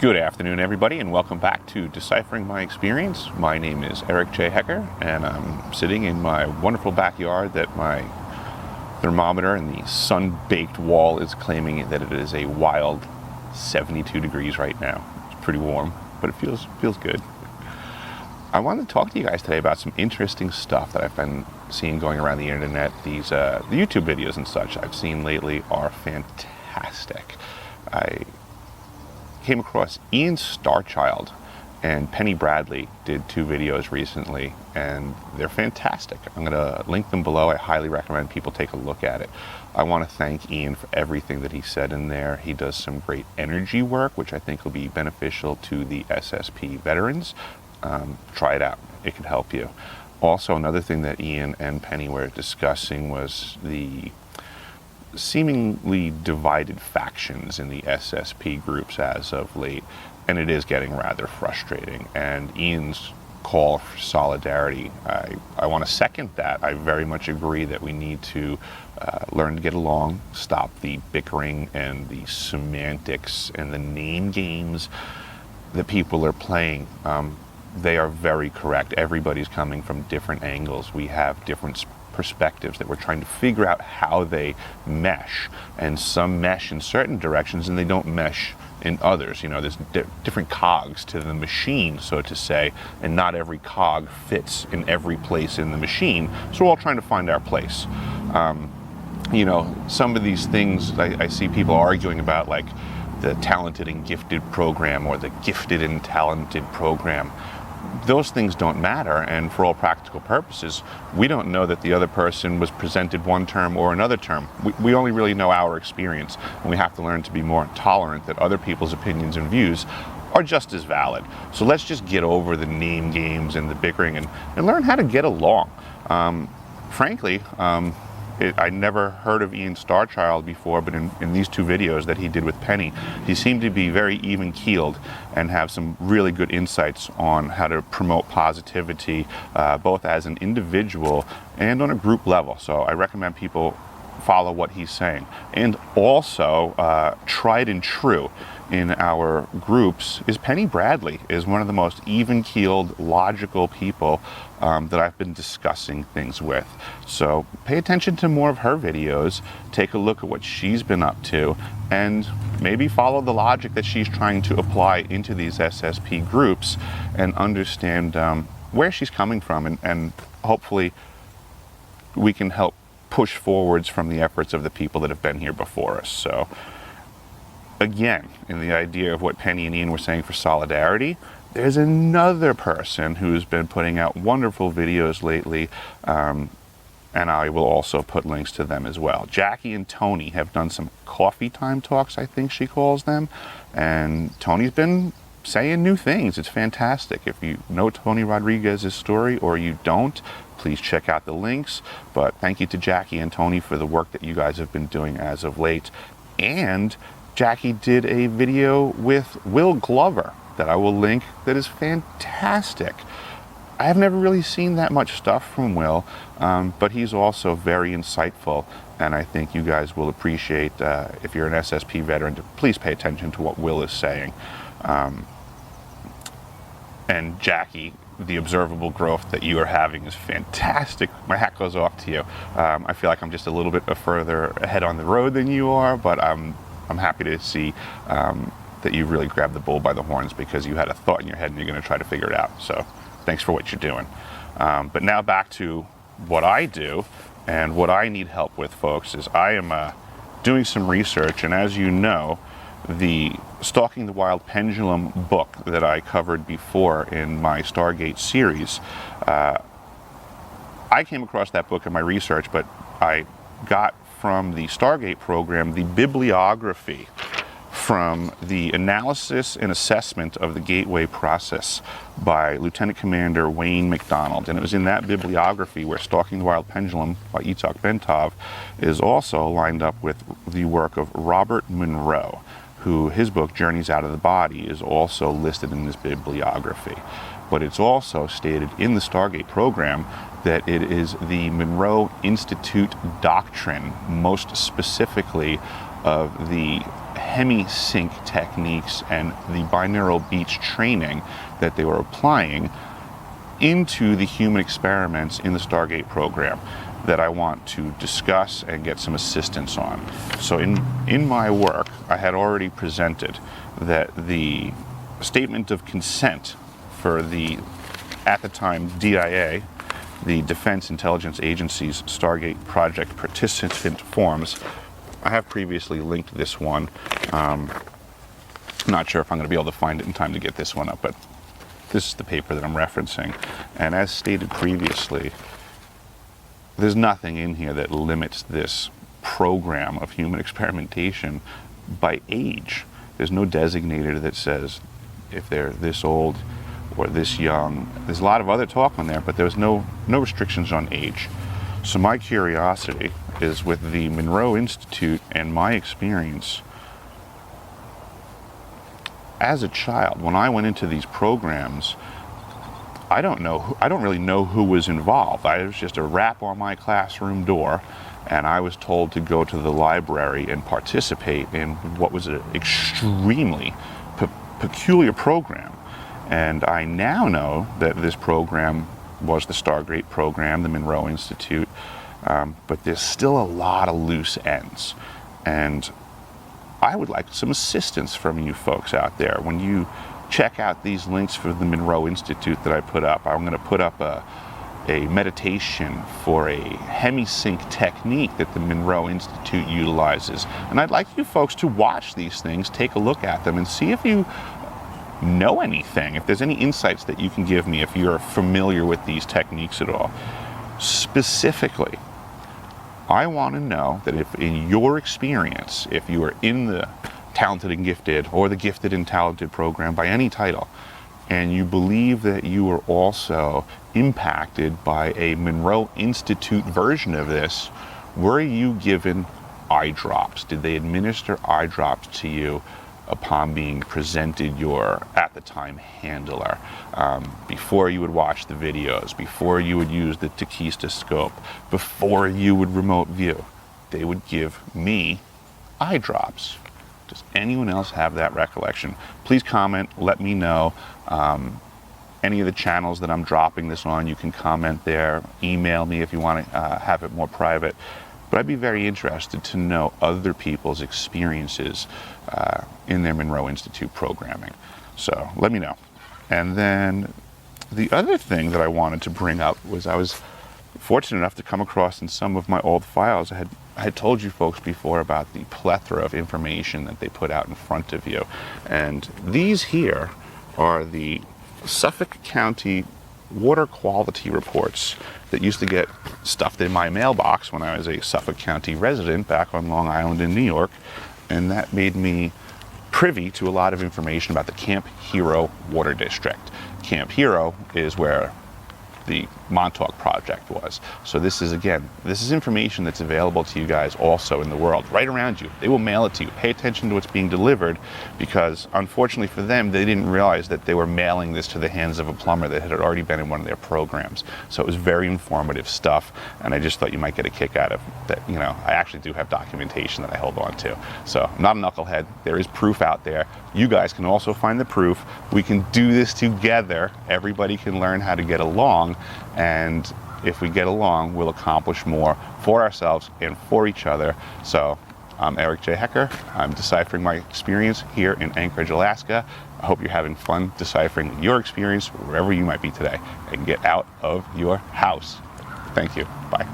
Good afternoon, everybody, and welcome back to Deciphering My Experience. My name is Eric J. Hecker, and I'm sitting in my wonderful backyard that my thermometer and the sun-baked wall is claiming that it is a wild 72 degrees right now. It's pretty warm, but it feels good. I wanted to talk to you guys today about some interesting stuff that I've been seeing going around the internet. These the YouTube videos and such I've seen lately are fantastic. I came across Ian Starchild and Penny Bradley did two videos recently, and they're fantastic. I'm going to link them below. I highly recommend people take a look at it. I want to thank Ian for everything that he said in there. He does some great energy work, which I think will be beneficial to the SSP veterans. Try it out. It could help you. Also, another thing that Ian and Penny were discussing was the seemingly divided factions in the SSP groups as of late, and it is getting rather frustrating. And Ian's call for solidarity, I want to second that. I very much agree that we need to learn to get along, stop the bickering and the semantics and the name games that people are playing. They are very correct. Everybody's coming from different angles. We have different perspectives that we're trying to figure out how they mesh, and some mesh in certain directions and they don't mesh in others. You know, there's different cogs to the machine, so to say, and not every cog fits in every place in the machine, so we're all trying to find our place. You know, some of these things I see people arguing about, like the talented and gifted program or the gifted and talented program. Those things don't matter, and for all practical purposes, we don't know that the other person was presented one term or another term. We only really know our experience, and we have to learn to be more tolerant that other people's opinions and views are just as valid. So let's just get over the name games and the bickering and learn how to get along. Frankly, I never heard of Ian Starchild before, but in these two videos that he did with Penny, he seemed to be very even-keeled and have some really good insights on how to promote positivity, both as an individual and on a group level. So I recommend people follow what he's saying. And also, tried and true in our groups is Penny Bradley, is one of the most even-keeled, logical people that I've been discussing things with. So pay attention to more of her videos, take a look at what she's been up to, and maybe follow the logic that she's trying to apply into these SSP groups and understand where she's coming from, and hopefully we can help push forwards from the efforts of the people that have been here before us. So again, in the idea of what Penny and Ian were saying for solidarity, there's another person who's been putting out wonderful videos lately, and I will also put links to them as well. Jaci and Tony have done some coffee time talks, I think she calls them, and Tony's been saying new things. It's fantastic. If you know Tony Rodriguez's story or you don't, please check out the links. But thank you to Jaci and Tony for the work that you guys have been doing as of late. And Jaci did a video with Will Glover that I will link that is fantastic. I have never really seen that much stuff from Will, but he's also very insightful, and I think you guys will appreciate, if you're an SSP veteran, to please pay attention to what Will is saying. And Jaci, the observable growth that you are having is fantastic. My hat goes off to you. I feel like I'm just a little bit further ahead on the road than you are, but I'm happy to see that you really grabbed the bull by the horns, because you had a thought in your head and you're going to try to figure it out. So thanks for what you're doing. But now back to what I do, and what I need help with, folks, is I am doing some research, and as you know, the Stalking the Wild Pendulum book that I covered before in my Stargate series, I came across that book in my research, but I got from the Stargate program the bibliography from the analysis and assessment of the Gateway process by Lieutenant Commander Wayne McDonald. And it was in that bibliography where Stalking the Wild Pendulum by Itzhak Bentov is also lined up with the work of Robert Monroe, who his book Journeys Out of the Body is also listed in this bibliography. But it's also stated in the Stargate program that it is the Monroe Institute doctrine, most specifically of the Hemi-Sync techniques and the binaural beats training that they were applying into the human experiments in the Stargate program that I want to discuss and get some assistance on. So in my work, I had already presented that the statement of consent for the, at the time, DIA, the Defense Intelligence Agency's Stargate project participant forms. I have previously linked this one. Not sure if I'm going to be able to find it in time to get this one up, but this is the paper that I'm referencing. And as stated previously, there's nothing in here that limits this program of human experimentation by age. There's no designator that says if they're this old or this young. There's a lot of other talk on there, but there's no restrictions on age. So my curiosity is with the Monroe Institute and my experience as a child. When I went into these programs, I don't really know who was involved. I was just a rap on my classroom door, and I was told to go to the library and participate in what was an extremely peculiar program. And I now know that this program was the Stargate program, the Monroe Institute, but there's still a lot of loose ends. And I would like some assistance from you folks out there. When you check out these links for the Monroe Institute that I put up, I'm going to put up a meditation for a Hemi-Sync technique that the Monroe Institute utilizes. And I'd like you folks to watch these things, take a look at them, and see if you know anything, if there's any insights that you can give me, if you're familiar with these techniques at all. Specifically, I want to know that if in your experience, if you are in the Talented and Gifted or the Gifted and Talented program by any title, and you believe that you were also impacted by a Monroe Institute version of this, were you given eye drops? Did they administer eye drops to you upon being presented your, at the time, handler, before you would watch the videos, before you would use the Takista scope, before you would remote view? They would give me eye drops. Does anyone else have that recollection? Please comment, let me know. Any of the channels that I'm dropping this on, you can comment there, email me if you want to have it more private. But I'd be very interested to know other people's experiences in their Monroe Institute programming. So let me know. And then the other thing that I wanted to bring up was I was fortunate enough to come across in some of my old files. I had told you folks before about the plethora of information that they put out in front of you. And these here are the Suffolk County water quality reports that used to get stuffed in my mailbox when I was a Suffolk County resident back on Long Island in New York. And that made me privy to a lot of information about the Camp Hero Water District. Camp Hero is where the Montauk project was. So this is, again, this is information that's available to you guys also in the world, right around you. They will mail it to you. Pay attention to what's being delivered, because unfortunately for them, they didn't realize that they were mailing this to the hands of a plumber that had already been in one of their programs. So it was very informative stuff, and I just thought you might get a kick out of that. You know, I actually do have documentation that I hold on to. So I'm not a knucklehead. There is proof out there. You guys can also find the proof. We can do this together. Everybody can learn how to get along, and if we get along, we'll accomplish more for ourselves and for each other. So I'm Eric J. Hecker. I'm deciphering my experience here in Anchorage, Alaska. I hope you're having fun deciphering your experience wherever you might be today, and get out of your house. Thank you. Bye.